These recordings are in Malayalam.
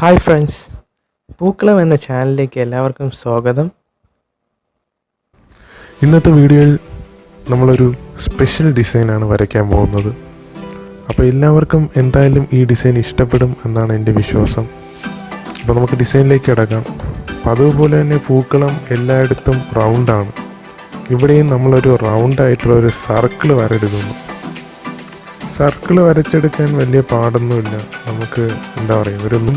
ഹായ് ഫ്രണ്ട്സ്, പൂക്കളം എന്ന ചാനലിലേക്ക് എല്ലാവർക്കും സ്വാഗതം. ഇന്നത്തെ വീഡിയോയിൽ നമ്മളൊരു സ്പെഷ്യൽ ഡിസൈനാണ് വരയ്ക്കാൻ പോകുന്നത്. അപ്പോൾ എല്ലാവർക്കും എന്തായാലും ഈ ഡിസൈൻ ഇഷ്ടപ്പെടും എന്നാണ് എൻ്റെ വിശ്വാസം. അപ്പോൾ നമുക്ക് ഡിസൈനിലേക്ക് കിടക്കാം. അപ്പോൾ അതുപോലെ തന്നെ പൂക്കളം എല്ലായിടത്തും റൗണ്ടാണ്. ഇവിടെയും നമ്മളൊരു റൗണ്ടായിട്ടുള്ള ഒരു സർക്കിൾ വരയെടുക്കുന്നു. സർക്കിൾ വരച്ചെടുക്കാൻ വലിയ പാടൊന്നുമില്ല. നമുക്ക് എന്താ പറയുക,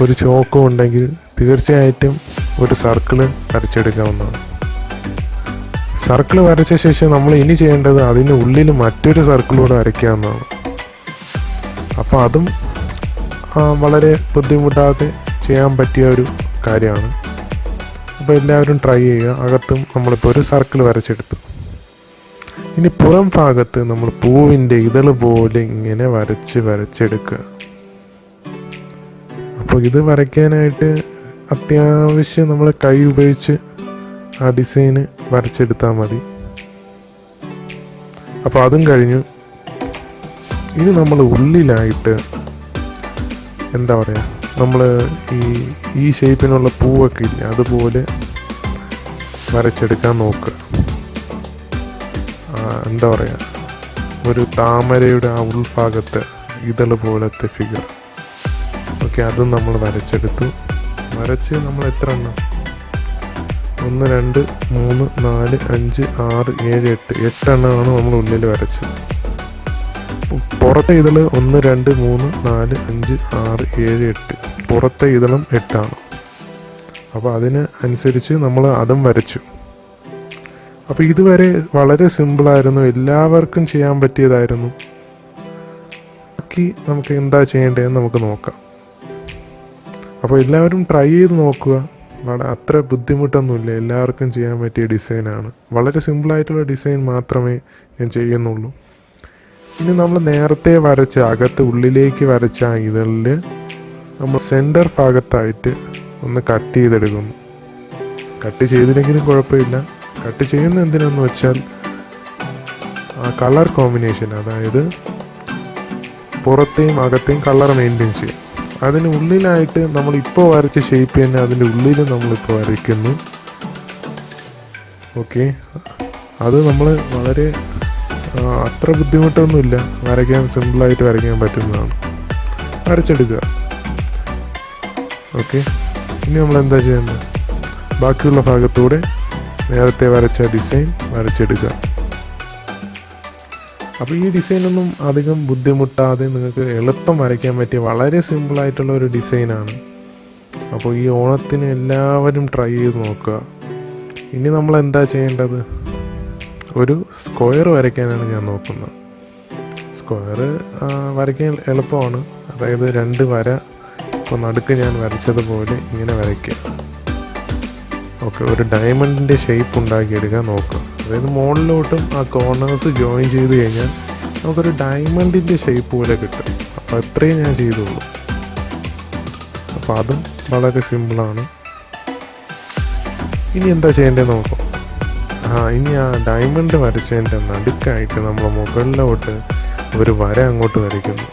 ഒരു ചോക്കും ഉണ്ടെങ്കിൽ തീർച്ചയായിട്ടും ഒരു സർക്കിള് വരച്ചെടുക്കാവുന്നതാണ്. സർക്കിൾ വരച്ച ശേഷം നമ്മൾ ഇനി ചെയ്യേണ്ടത് അതിന് ഉള്ളിൽ മറ്റൊരു സർക്കിളൂടെ വരയ്ക്കാവുന്നതാണ്. അപ്പോൾ അതും വളരെ ബുദ്ധിമുട്ടാതെ ചെയ്യാൻ പറ്റിയ ഒരു കാര്യമാണ്. അപ്പോൾ എല്ലാവരും ട്രൈ ചെയ്യുക. അകത്തും നമ്മളിപ്പോൾ ഒരു സർക്കിൾ വരച്ചെടുത്തു. ഇനി പുറം ഭാഗത്ത് നമ്മൾ പൂവിൻ്റെ ഇതൾ പോലെ ഇങ്ങനെ വരച്ചെടുക്കുക. അപ്പോൾ ഇത് വരയ്ക്കാനായിട്ട് അത്യാവശ്യം നമ്മൾ കൈ ഉപയോഗിച്ച് ആ ഡിസൈന് വരച്ചെടുത്താൽ മതി. അപ്പോൾ അതും കഴിഞ്ഞു. ഇനി നമ്മൾ ഉള്ളിലായിട്ട് എന്താ പറയുക, നമ്മൾ ഈ ഷേപ്പിനുള്ള പൂവൊക്കെ ഇല്ല, അതുപോലെ വരച്ചെടുക്കാൻ നോക്കുക. എന്താ പറയുക, ഒരു താമരയുടെ ആ ഉൾഭാഗത്ത് ഇതൾ പോലത്തെ ഫിഗർ. ഓക്കെ, അതും നമ്മൾ വരച്ചെടുത്തു. വരച്ച് നമ്മൾ എത്ര എണ്ണം, 1 2 3 4 5 6 7 8 എണ്ണമാണ് നമ്മൾ ഉള്ളിൽ വരച്ചത്. പുറത്തെ ഇതൾ 1 2 3 4 5 6 7 8, പുറത്തെ ഇതളും 8 ആണ്. അപ്പോൾ അതിന് അനുസരിച്ച് നമ്മൾ അതും വരച്ചു. അപ്പോൾ ഇതുവരെ വളരെ സിമ്പിളായിരുന്നു, എല്ലാവർക്കും ചെയ്യാൻ പറ്റിയതായിരുന്നു. ബാക്കി നമുക്ക് എന്താ ചെയ്യേണ്ടതെന്ന് നമുക്ക് നോക്കാം. അപ്പോൾ എല്ലാവരും ട്രൈ ചെയ്ത് നോക്കുക. അത്ര ബുദ്ധിമുട്ടൊന്നുമില്ല, എല്ലാവർക്കും ചെയ്യാൻ പറ്റിയ ഡിസൈനാണ്. വളരെ സിമ്പിളായിട്ടുള്ള ഡിസൈൻ മാത്രമേ ഞാൻ ചെയ്യുന്നുള്ളൂ. ഇനി നമ്മൾ നേരത്തെ വരച്ച അകത്ത് ഉള്ളിലേക്ക് വരച്ച ഇതളിൽ നമ്മൾ സെൻറ്റർ ഭാഗത്തായിട്ട് ഒന്ന് കട്ട് ചെയ്തെടുക്കുന്നു. കട്ട് ചെയ്തില്ലെങ്കിലും കുഴപ്പമില്ല. കട്ട് ചെയ്യുന്ന എന്തിനാന്ന് വെച്ചാൽ ആ കളർ കോമ്പിനേഷൻ, അതായത് പുറത്തെയും അകത്തെയും കളർ മെയിൻറ്റെയിൻ ചെയ്യും. അതിന് ഉള്ളിലായിട്ട് നമ്മളിപ്പോൾ വരച്ച ഷേപ്പ് തന്നെ അതിൻ്റെ ഉള്ളിൽ നമ്മളിപ്പോൾ വരയ്ക്കുന്നു. ഓക്കെ, അത് നമ്മൾ വളരെ അത്ര ബുദ്ധിമുട്ടൊന്നുമില്ല, വരയ്ക്കാൻ സിമ്പിളായിട്ട് വരയ്ക്കാൻ പറ്റുന്നതാണ്. വരച്ചെടുക്കുക. ഓക്കെ, ഇനി നമ്മൾ എന്താ ചെയ്യേണ്ടത്, ബാക്കിയുള്ള ഭാഗത്തൂടെ നേരത്തെ വരച്ച ഡിസൈൻ വരച്ചെടുക്കുക. അപ്പോൾ ഈ ഡിസൈനൊന്നും അധികം ബുദ്ധിമുട്ടാതെ നിങ്ങൾക്ക് എളുപ്പം വരയ്ക്കാൻ പറ്റിയ വളരെ സിമ്പിളായിട്ടുള്ള ഒരു ഡിസൈനാണ്. അപ്പോൾ ഈ ഓണത്തിന് എല്ലാവരും ട്രൈ ചെയ്ത് നോക്കുക. ഇനി നമ്മൾ എന്താ ചെയ്യേണ്ടത്, ഒരു സ്ക്വയർ വരയ്ക്കാനാണ് ഞാൻ നോക്കുന്നത്. സ്ക്വയർ വരയ്ക്കാൻ എളുപ്പമാണ്. അതായത് 2 വര ഇപ്പോൾ നടുക്ക് ഞാൻ വരച്ചതുപോലെ ഇങ്ങനെ വരയ്ക്കുക. ഓക്കെ, ഒരു ഡയമണ്ടിൻ്റെ ഷേപ്പ് ഉണ്ടാക്കിയെടുക്കാൻ നോക്കുക. അതായത് മുകളിലോട്ടും ആ കോർണേഴ്സ് ജോയിൻ ചെയ്ത് കഴിഞ്ഞാൽ നമുക്കൊരു ഡയമണ്ടിൻ്റെ ഷേപ്പ് പോലെ കിട്ടും. അപ്പോൾ അത്രയും ഞാൻ ചെയ്തുള്ളൂ. അപ്പോൾ അതും വളരെ സിമ്പിളാണ്. ഇനി എന്താ ചെയ്യേണ്ടതെന്ന് നോക്കാം. ഇനി ആ ഡയമണ്ട് വരച്ചതിൻ്റെ നടുക്കായിട്ട് നമ്മൾ മുകളിലോട്ട് ഒരു വര അങ്ങോട്ട് വരയ്ക്കുന്നു.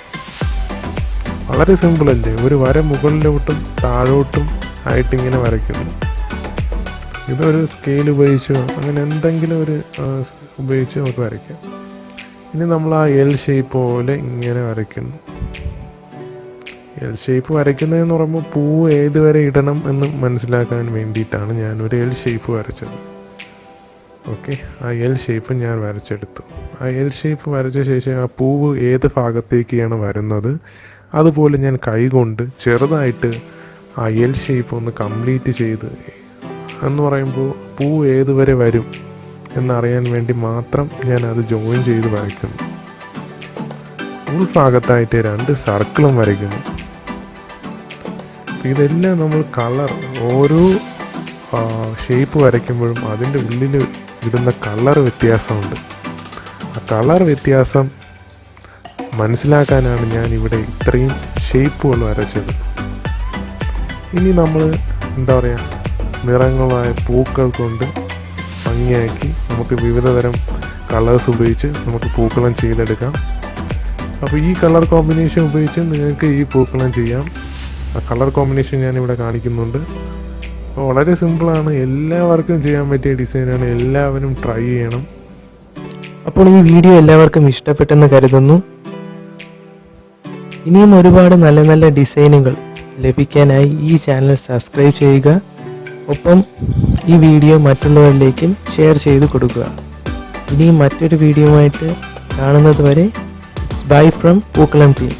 വളരെ സിമ്പിളല്ലേ, ഒരു വര മുകളിലോട്ടും താഴോട്ടും ആയിട്ടിങ്ങനെ വരയ്ക്കുന്നു. ഇതൊരു സ്കെയിൽ ഉപയോഗിച്ചോ അങ്ങനെ എന്തെങ്കിലും ഒരു ഉപയോഗിച്ച് നമുക്ക് വരയ്ക്കാം. ഇനി നമ്മൾ ആ എൽ ഷേപ്പ് പോലെ ഇങ്ങനെ വരയ്ക്കുന്നു. എൽ ഷേപ്പ് വരയ്ക്കുന്നതെന്ന് പറയുമ്പോൾ പൂവ് ഏതുവരെ ഇടണം എന്ന് മനസ്സിലാക്കാൻ വേണ്ടിയിട്ടാണ് ഞാനൊരു എൽ ഷേപ്പ് വരച്ചത്. ഓക്കെ, ആ എൽ ഷേപ്പ് ഞാൻ വരച്ചെടുത്തു. ആ എൽ ഷേപ്പ് വരച്ച ശേഷം ആ പൂവ് ഏത് ഭാഗത്തേക്കാണ് വരുന്നത് അതുപോലെ ഞാൻ കൈകൊണ്ട് ചെറുതായിട്ട് ആ എൽ ഷേപ്പ് ഒന്ന് കംപ്ലീറ്റ് ചെയ്ത്, എന്ന് പറയുമ്പോൾ പൂ ഏതുവരെ വരും എന്നറിയാൻ വേണ്ടി മാത്രം ഞാൻ അത് ജോയിൻ ചെയ്ത് വരയ്ക്കുന്നു. ഉൾഭാഗത്തായിട്ട് 2 സർക്കിളും വരയ്ക്കുന്നു. ഇതെല്ലാം നമ്മൾ കളർ, ഓരോ ഷേപ്പ് വരയ്ക്കുമ്പോഴും അതിൻ്റെ ഉള്ളിൽ ഇടുന്ന കളർ വ്യത്യാസമുണ്ട്. ആ കളർ വ്യത്യാസം മനസ്സിലാക്കാനാണ് ഞാൻ ഇവിടെ ഇത്രയും ഷേപ്പുകൾ വരച്ചത്. ഇനി നമ്മൾ എന്താ പറയുക, നിറങ്ങളായ പൂക്കൾ കൊണ്ട് ഭംഗിയാക്കി നമുക്ക് വിവിധതരം കളേഴ്സ് ഉപയോഗിച്ച് നമുക്ക് പൂക്കളം ചെയ്തെടുക്കാം. അപ്പോൾ ഈ കളർ കോമ്പിനേഷൻ ഉപയോഗിച്ച് നിങ്ങൾക്ക് ഈ പൂക്കളം ചെയ്യാം. ആ കളർ കോമ്പിനേഷൻ ഞാനിവിടെ കാണിക്കുന്നുണ്ട്. അപ്പോൾ വളരെ സിമ്പിളാണ്, എല്ലാവർക്കും ചെയ്യാൻ പറ്റിയ ഡിസൈനാണ്, എല്ലാവരും ട്രൈ ചെയ്യണം. അപ്പോൾ ഈ വീഡിയോ എല്ലാവർക്കും ഇഷ്ടപ്പെട്ടെന്ന് കരുതുന്നു. ഇനിയും ഒരുപാട് നല്ല നല്ല ഡിസൈനുകൾ ലഭിക്കാനായി ഈ ചാനൽ സബ്സ്ക്രൈബ് ചെയ്യുക. ഒപ്പം ഈ വീഡിയോ മറ്റുള്ളവരിലേക്കും ഷെയർ ചെയ്ത് കൊടുക്കുക. ഇനിയും മറ്റൊരു വീഡിയോയുമായിട്ട് കാണുന്നത് വരെ ബൈ ഫ്രം പൂക്കളം ടീം.